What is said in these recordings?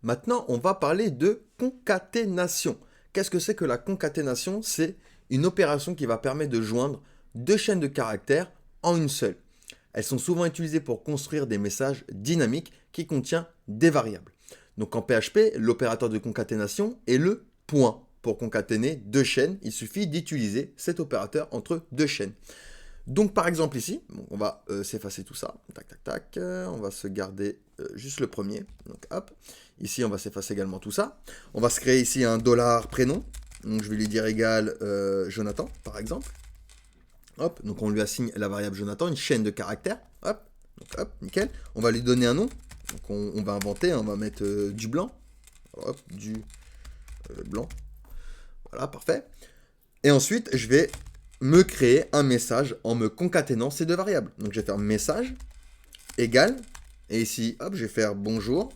Maintenant, on va parler de concaténation. Qu'est-ce que c'est que la concaténation? C'est une opération qui va permettre de joindre deux chaînes de caractères en une seule. Elles sont souvent utilisées pour construire des messages dynamiques qui contiennent des variables. Donc en PHP, l'opérateur de concaténation est le point. Pour concaténer deux chaînes, il suffit d'utiliser cet opérateur entre deux chaînes. Donc par exemple ici, on va s'effacer tout ça, tac tac tac, on va se garder juste le premier, donc hop, ici on va s'effacer également tout ça, on va se créer ici un dollar prénom, donc je vais lui dire égal Jonathan par exemple, hop, donc on lui assigne la variable Jonathan, une chaîne de caractères, hop, donc hop, nickel, on va lui donner un nom, donc on va inventer, on va mettre du blanc, hop, du blanc, voilà, parfait, et ensuite je vais me créer un message en me concaténant ces deux variables. Donc je vais faire message égal, et ici, hop, je vais faire bonjour,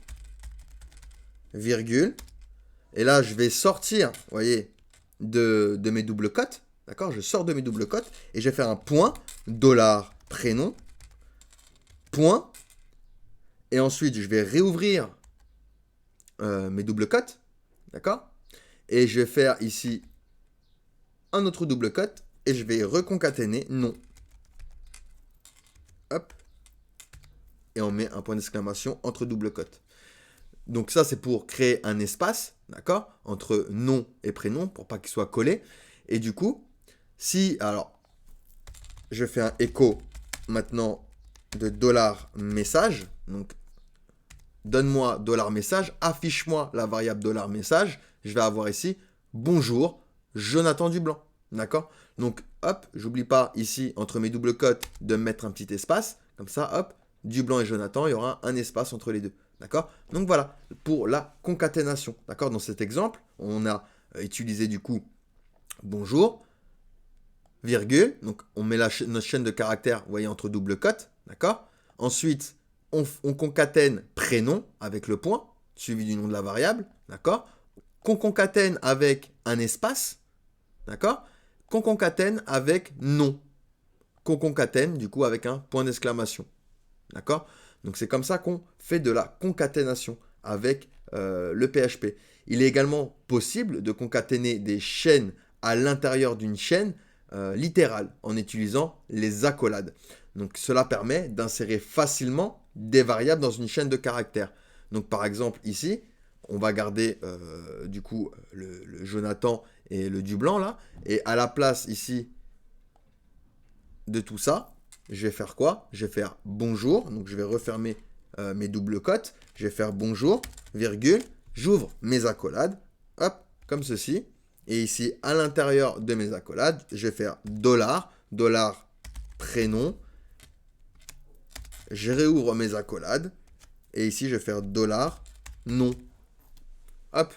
virgule, et là je vais sortir, vous voyez, de mes doubles cotes, d'accord? Je sors de mes doubles cotes, et je vais faire un point, dollar prénom, point, et ensuite je vais réouvrir mes doubles cotes, d'accord? Et je vais faire ici un autre double cote, et je vais reconcaténer nom. Hop. Et on met un point d'exclamation entre double cotes. Donc ça, c'est pour créer un espace, d'accord, entre nom et prénom, pour pas qu'il soit collé. Et du coup, si, alors, je fais un écho maintenant de dollar message, donc donne-moi dollar message, affiche-moi la variable dollar message, je vais avoir ici bonjour Jonathan Dublanc, d'accord? Donc hop, j'oublie pas ici entre mes doubles cotes de mettre un petit espace, comme ça hop, Dublanc et Jonathan, il y aura un espace entre les deux, d'accord? Donc voilà, pour la concaténation, d'accord? Dans cet exemple, on a utilisé du coup bonjour, virgule, donc on met notre chaîne de caractères, vous voyez, entre double cotes, d'accord? Ensuite, on concatène prénom avec le point, suivi du nom de la variable, d'accord? Qu'on concatène avec un espace, d'accord? Qu'on concatène avec nom. Qu'on concatène, du coup, avec un point d'exclamation, d'accord? Donc c'est comme ça qu'on fait de la concaténation avec le PHP. Il est également possible de concaténer des chaînes à l'intérieur d'une chaîne littérale en utilisant les accolades. Donc cela permet d'insérer facilement des variables dans une chaîne de caractères. Donc par exemple ici, on va garder du coup le Jonathan et le Dublanc là. Et à la place ici de tout ça, je vais faire quoi? Je vais faire bonjour. Donc je vais refermer mes doubles cotes. Je vais faire bonjour, virgule. J'ouvre mes accolades. Hop, comme ceci. Et ici, à l'intérieur de mes accolades, je vais faire dollar, dollar prénom. Je réouvre mes accolades. Et ici, je vais faire dollar nom. Hop.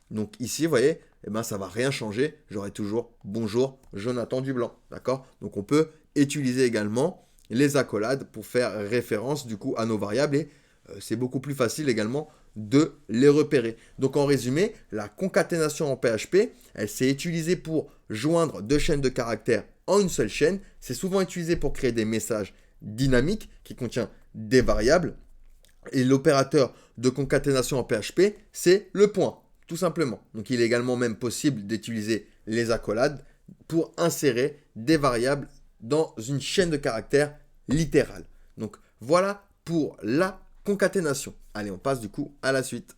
Donc ici, vous voyez, eh ben, ça ne va rien changer. J'aurai toujours bonjour Jonathan Dublanc. D'accord? Donc on peut utiliser également les accolades pour faire référence du coup à nos variables et c'est beaucoup plus facile également de les repérer. Donc en résumé, la concaténation en PHP, elle s'est utilisée pour joindre deux chaînes de caractères en une seule chaîne. C'est souvent utilisé pour créer des messages dynamiques qui contiennent des variables. Et l'opérateur de concaténation en PHP, c'est le point, tout simplement. Donc il est également même possible d'utiliser les accolades pour insérer des variables dans une chaîne de caractères littérale. Donc voilà pour la concaténation. Allez, on passe du coup à la suite.